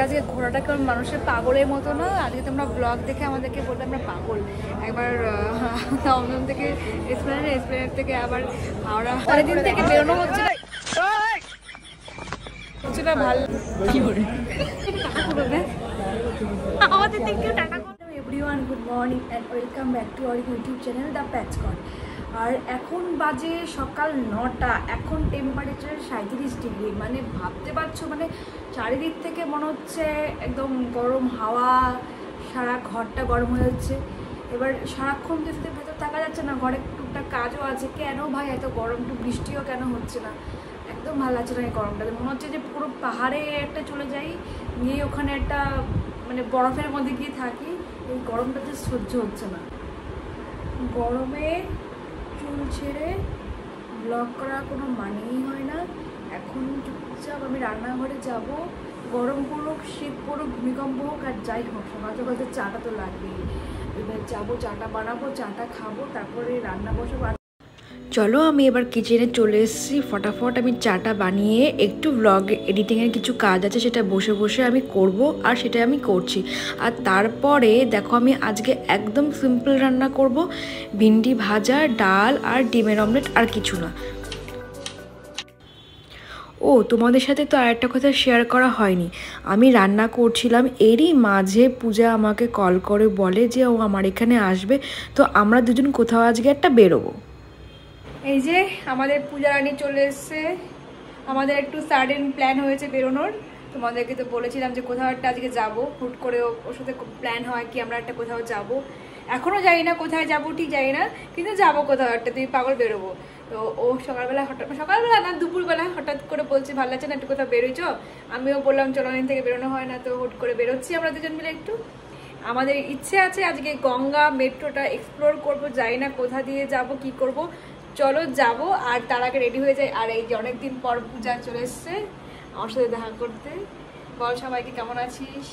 আজকে ঘোরাটা কেমন মানুষের পাগলের মতো না। আজকে তোমরা ব্লগ দেখে আমাদেরকে বলতে আমরা পাগল। একবার দমদম থেকে এসপ্ল্যানেড থেকে আবার হাওড়া, সারাদিন থেকে বেরোনো হচ্ছে না ভালো। কি করে আমাদের থেকে টাকা করবে। Everyone, good morning and welcome back to our YouTube channel the Patchcon. আর এখন বাজে সকাল 9টা। এখন টেম্পারেচার 37 ডিগ্রি। মানে ভাবতে পারছো, মানে চারিদিক থেকে মনে হচ্ছে একদম গরম হাওয়া, সারা ঘরটা গরম হয়ে যাচ্ছে। এবার সারাক্ষণ তো ভেতর থাকা যাচ্ছে না, ঘরে টুকটাক কাজও আছে। কেন ভাই এত গরম, একটু বৃষ্টিও কেন হচ্ছে না? একদম ভালো লাগছে না এই গরমটাতে। মনে হচ্ছে যে পুরো পাহাড়ে একটা চলে যাই, গিয়ে ওখানে একটা মানে বরফের মধ্যে গিয়ে থাকি। এই গরমটাতে সহ্য হচ্ছে না। গরমে চুল ছেড়ে ব্লগ করার কোনো মানেই হয় না। এখন চুপচাপ আমি রান্নাঘরে যাব। গরম পড়ুক, শীত পড়ুক, ভূমিকম্প হোক আর যাই হোক, সকাল সকাল তো চাটা তো লাগবেই। এবার যাবো, চাটা বানাবো, চাটা খাবো, তারপরে রান্না বসাবো। চলো আমি এবার কিচেনে চলে এসেছি। ফটাফট আমি চাটা বানিয়ে একটু ব্লগ এডিটিংয়ের কিছু কাজ আছে, সেটা বসে বসে আমি করব, আর সেটা আমি করছি। আর তারপরে দেখো আমি আজকে একদম সিম্পল রান্না করব, ভিন্ডি ভাজা, ডাল আর ডিমের অমলেট, আর কিছু না। ও তোমাদের সাথে তো আরেকটা কথা শেয়ার করা হয়নি। আমি রান্না করছিলাম, এরই মাঝে পূজা আমাকে কল করে বলে যে ও আমার এখানে আসবে, তো আমরা দুজন কোথাও আজকে একটা বেরোবো। এই যে আমাদের পূজা রানী চলে এসছে। আমাদের একটু সাডেন প্ল্যান হয়েছে বেরোনোর। তোমাদেরকে তো বলেছিলাম যে কোথাও একটা আজকে যাবো, হুট করে ওর সাথে প্ল্যান হয় কি আমরা একটা কোথাও যাব। এখনও জানি না কোথায় যাবো, ঠিক জানি না, কিন্তু যাবো কোথাও একটা, তুই পাগল বেরোবো। তো ও সকালবেলা সকালবেলা না দুপুরবেলা হঠাৎ করে বলছে ভালো লাগছে না, একটু কোথাও বেরোইছ। আমিও বললাম চলো, দিন থেকে বেরোনো হয় না, তো হুট করে বেরোচ্ছি আমরা দুজন মিলে একটু। আমাদের ইচ্ছে আছে আজকে গঙ্গা মেট্রোটা এক্সপ্লোর করবো, যাই না কোথা দিয়ে যাব কি করব। চলো যাবো, আর তার আগে রেডি হয়ে যাই। আর এই যে অনেকদিন পর পূজা চলে এসছে আমার সাথে দেখা করতে। বল সবাইকে কেমন আছিস?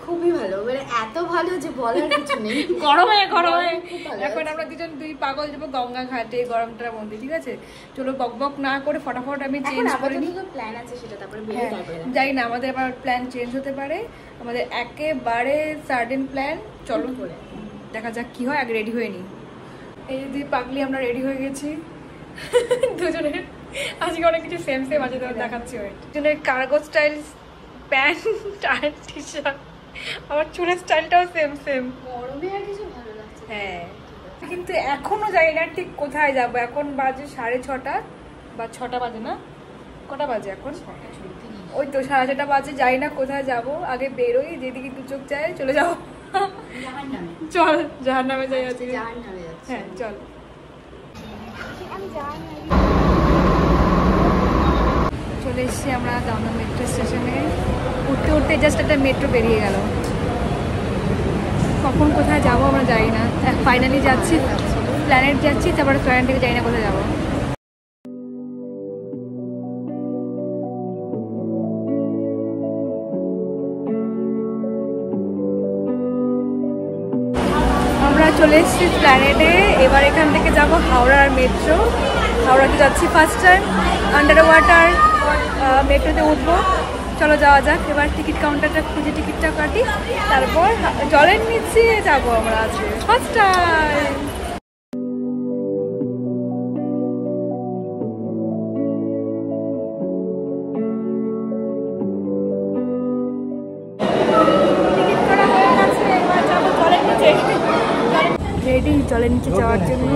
খুবই ভালো, মানে এত ভালো যে বলার কিছু নেই। গরমে এখন আমরা দুই পাগল যাবো গঙ্গা ঘাটে গরমটার মধ্যে, ঠিক আছে? চলো বক বক না করে ফটাফট আমি চেঞ্জ করে নিই। প্ল্যান আছে সেটা তারপরে যাই না, আমাদের আবার প্ল্যান চেঞ্জ হতে পারে। আমাদের একেবারে সাডেন প্ল্যান। চলো দেখা যাক কি হয়, আগে রেডি হয়ে নিই। এই যে দুই পাগলি আমরা রেডি হয়ে গেছি দুজনের। আজকে অনেক কিছু সেম আছে, তোমার দেখাচ্ছি। দুজনের কার্গো স্টাইল প্যান্ট আর টি শার্ট, আমার চুলের স্টাইলটাও সেম। গরমে আর কিছু ভালো লাগছে। হ্যাঁ, কিন্তু এখনো জানি না ঠিক কোথায় যাব। এখন বাজে 6:30 বা 6টা বাজে না, কটা বাজে এখন? ওই তো 6:30 বাজে। যাই না কোথায় যাব, আগে বেরোই, যেদিকে দু চোখ যায় চলে যাবো। চল জাহান্নামে যাই আজকে। হ্যাঁ চল। চলে এসেছি আমরা দমদম মেট্রো স্টেশনে। উঠতে জাস্ট একটা মেট্রো বেরিয়ে গেল। কখন কোথায় যাবো আমরা জানি না। ফাইনালি যাচ্ছি, প্ল্যানেট যাচ্ছি, তারপরে প্ল্যানেট থেকে জানি না কোথায় যাবো। আমরা চলে এসেছি প্ল্যানেটে। এবার এখান থেকে যাব হাওড়ার মেট্রো। হাওড়াতে যাচ্ছি ফার্স্ট টাইম, আন্ডার ওয়াটার মেট্রোতে উঠবো। চলো যাওয়া যাক। এবার টিকিট কাউন্টারটা খুঁজে টিকিটটা কাটি, তারপর জলের নিচে যাবো আমরা আজকে ফার্স্ট টাইম। রেডি জলের নিচে যাওয়ার জন্য।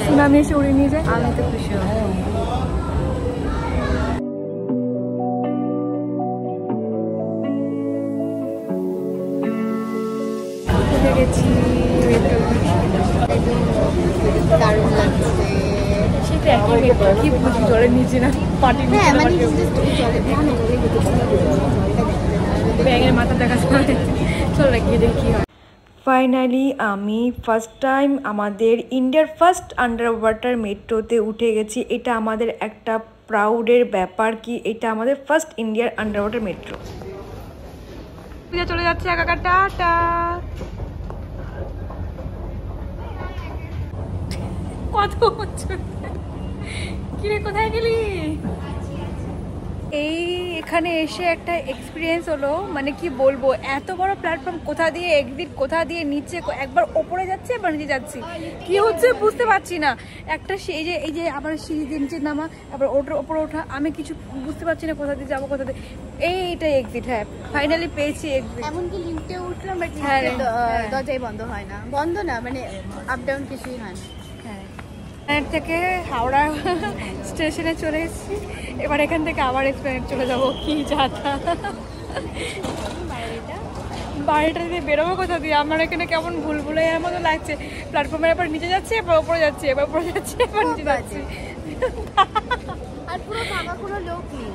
সুনামি এসে উড়ে নিয়ে যায়, আমি তো খুশি হব। উঠে গেছি, দারুণ লাগছে। সেটা একই মেট্রো, কি বুঝি জলের নিচে না পাটির নিচে। ব্যাঙের মাথা দেখা যায়। চলো গিয়ে দেখি কি হয়। ফাইনালি আমি ফার্স্ট টাইম আমাদের ইন্ডিয়ার ফার্স্ট আন্ডার ওয়াটার মেট্রোতে উঠে গেছি। এটা আমাদের একটা প্রাউডের ব্যাপার কি এটা আমাদের ফার্স্ট ইন্ডিয়ার আন্ডার ওয়াটার মেট্রো। পূজা চলে যাচ্ছে একা, টাটা। কত হচ্ছে, কিরে কোথায় গেলি? এই এখানে এসে একটা এক্সপিরিয়েন্স হলো, মানে কি বলবো, এত বড় প্ল্যাটফর্ম, কোথা দিয়ে একদিক কোথা দিয়ে নিচে, একবার ওপরে যাচ্ছে একবার নিচে যাচ্ছি, কি হচ্ছে বুঝতে পারছি না। একটা এই যে আবার সিঁড়ি দিয়ে নিচে নামা, আবার ওপরে ওঠা, আমি কিছু বুঝতে পারছি না কোথা দিয়ে যাবো কোথা দিয়ে। এইটাই এক্সিট। হ্যাঁ, ফাইনালি পেয়েছি এক্সিট। এমনকি লিফটে উঠলাম, বাট দরজাই বন্ধ হয় না, বন্ধ না মানে আপ ডাউন কিছুই হয় না। এখান থেকে হাওড়া স্টেশনে চলে এসেছি, এবার এখান থেকে আবার এক্সপ্লেনেড চলে যাবো। কি যাতা বাড়িটা দিয়ে বেরোবো কোথা দিয়ে? আমার এখানে কেমন ভুলভুলাইয়ার মতো লাগছে। প্ল্যাটফর্মের এবার নিচে যাচ্ছে, এবার ওপরে যাচ্ছে, এবার উপরে যাচ্ছে, এবার নিচে যাচ্ছে। আর পুরো ফাঁকা, কোনো লোক নেই।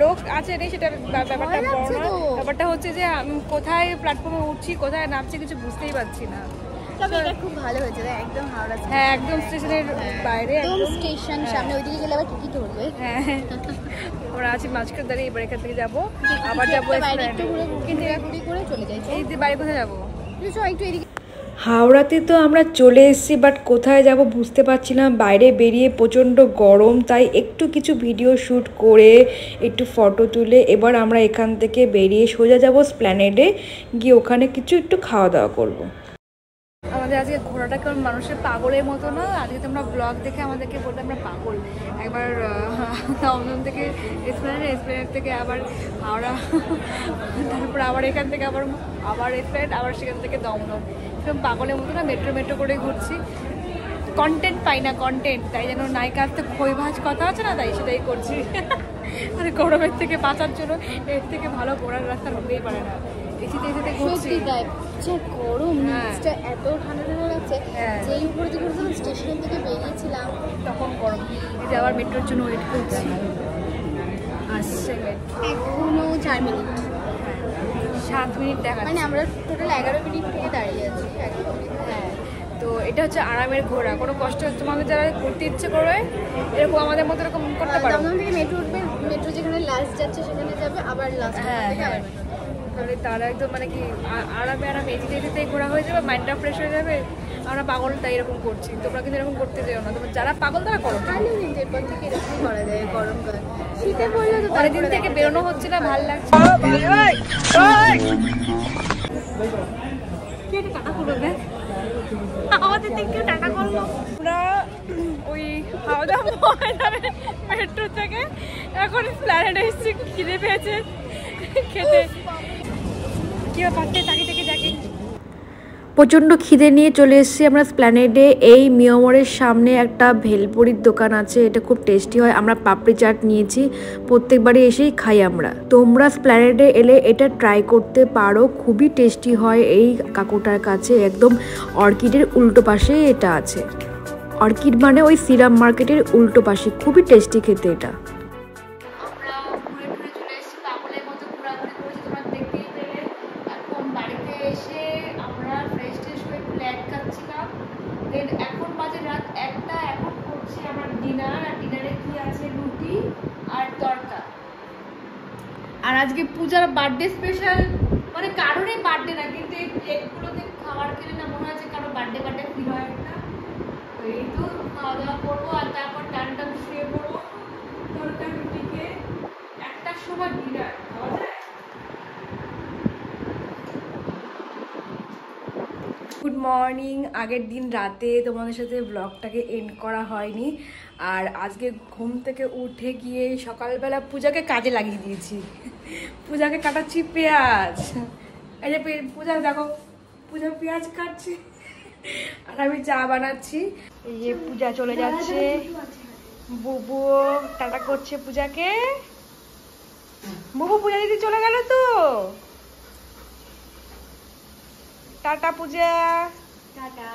লোক আছে নেই সেটা ব্যাপারটা বড় না, ব্যাপারটা হচ্ছে যে আমি কোথায় প্ল্যাটফর্মে উঠছি কোথায় নামছি কিছু বুঝতেই পারছি না। তবে এটা খুব ভালো হয়েছে, একদম হাওড়া। হ্যাঁ, একদম স্টেশনের বাইরে, একদম স্টেশন সামনে। ওইদিকে গেলে আবার টিকিট ধরবে। হ্যাঁ, আমরা আছি মাঝখান দাঁড়িয়ে, এবার এখান থেকে যাবো, আবার যাবো কিন্তু করে চলে যাই। এই বাড়ি কোথায় যাবো? একটু এদিকে। হাওড়াতে তো আমরা চলে এসেছি, বাট কোথায় যাব বুঝতে পারছি না। বাইরে বেরিয়ে প্রচণ্ড গরম, তাই একটু কিছু ভিডিও শ্যুট করে একটু ফটো তুলে এবার আমরা এখান থেকে বেরিয়ে সোজা যাব স্প্ল্যানেডে, গিয়ে ওখানে কিছু একটু খাওয়া দাওয়া করবো। আমাদের আজকে ঘোরাটা কেমন মানুষের পাগলের মতো না, আজকে তোমরা ব্লগ দেখে আমাদেরকে বলতে আমরা পাগল। একবার দমদম থেকে এসপ্ল্যানেড থেকে আবার হাওড়া, তারপর আবার এখান থেকে আবার এসপ্ল্যানেড, আবার সেখান থেকে দমদম, সেরকম পাগলের মতো না মেট্রো করে ঘুরছি। কন্টেন্ট পাই না, তাই যেন নায়িকার তো খই ভাজ কথা আছে না, তাই সেটাই করছি। আর গরমের থেকে বাঁচার জন্য এর থেকে ভালো ঘোরার রাস্তা হতেই পারে না। এসিতে ঘুরছি, গরম, নিচটা এত ঠান্ডা ঠান্ডা লাগছে। যেই উপরে স্টেশন থেকে বেরিয়েছিলাম তখন গরম। এই যে আবার মেট্রোর জন্য ওয়েট করছি, আসছে এখনো 4 মিনিট, 7 মিনিট দেখা, মানে আমরা টোটাল 11 মিনিট থেকে দাঁড়িয়ে আছি। হ্যাঁ, তো এটা হচ্ছে আরামের ঘোরা, কোনো কষ্ট হচ্ছে। তোমাদের যারা ঘুরতে ইচ্ছে করবে এরকম আমাদের মতো এরকম করতে পারো। দমদম থেকে মেট্রো উঠবে, মেট্রো যেখানে লাস্ট যাচ্ছে সেখানে যাবে, আবার লাস্ট তাহলে তারা একদম মানে কি আরামে এজিতেই ঘোরা হয়ে যাবে, মাইন্ডটা ফ্রেশ হয়ে যাবে। আমরা পাগল তাই এরকম করছি, তোমরা কিন্তু এরকম করতে চাও না। তোমরা যারা পাগল তারা করো। এরপর থেকে এরকম করা যায় গরমকাল। শীতে পড়লে তো অনেকদিন থেকে বেরোনো হচ্ছে না, ভালো লাগছে। টাকা করবে আমাদের দিকে, টাকা করবো আমরা ওই খাওয়া দাওয়া মেট্রো থেকে এখন প্ল্যানেটে এসেছি, খিদে পেয়েছে, খেতে কি পাচ্ছে তাকে থেকে যাকে। প্রচণ্ড খিদে নিয়ে চলে এসেছি আমরা স্প্ল্যানেডে। এই মিয়ামরের সামনে একটা ভেলপুরির দোকান আছে, এটা খুব টেস্টি হয়। আমরা পাপড়ি চাট নিয়েছি, প্রত্যেকবারই এসেই খাই আমরা। তোমরা স্প্ল্যানেডে এলে এটা ট্রাই করতে পারো, খুবই টেস্টি হয়। এই কাকুটার কাছে একদম অর্কিডের উল্টো পাশেই এটা আছে। অর্কিড মানে ওই সিরাম মার্কেটের উল্টো পাশে, খুবই টেস্টি খেতে এটা। এখন বাজে রাত 1টা, এখন করছি আমার ডিনার। আর ডিনারে কি আছে? রুটি আর তরকা। আর আজকে পূজার বার্থডে স্পেশাল, মানে কারোরই বার্থডে না, কিন্তু এই প্লেটগুলোতে খাবার খেলে না মনে হয় যে কারো বার্থডে ফিল হয় একটা। তো এই তো খাওয়া দাওয়া করবো, আর তারপর টানটা শুয়ে পড়বো। তরকা রুটি খেয়ে 1টার সময় ডিনার খাওয়া যায়। Good morning. আগের দিন রাতে তোমাদের সাথে ব্লগটাকে এন্ড করা হয়নি, আর আজকে ঘুম থেকে উঠে গিয়ে সকালবেলা পূজাকে কাজে লাগিয়ে দিয়েছি। পূজাকে কাটাচ্ছি পেঁয়াজ। এই যে পূজা দেখো, পূজা পেঁয়াজ কাটছে আর আমি চা বানাচ্ছি। এই যে পূজা চলে যাচ্ছে, বুবু টাটা করছে পূজাকে। বুবু পূজা দিদি চলে গেল তো, টাটা পূজা, টাটা।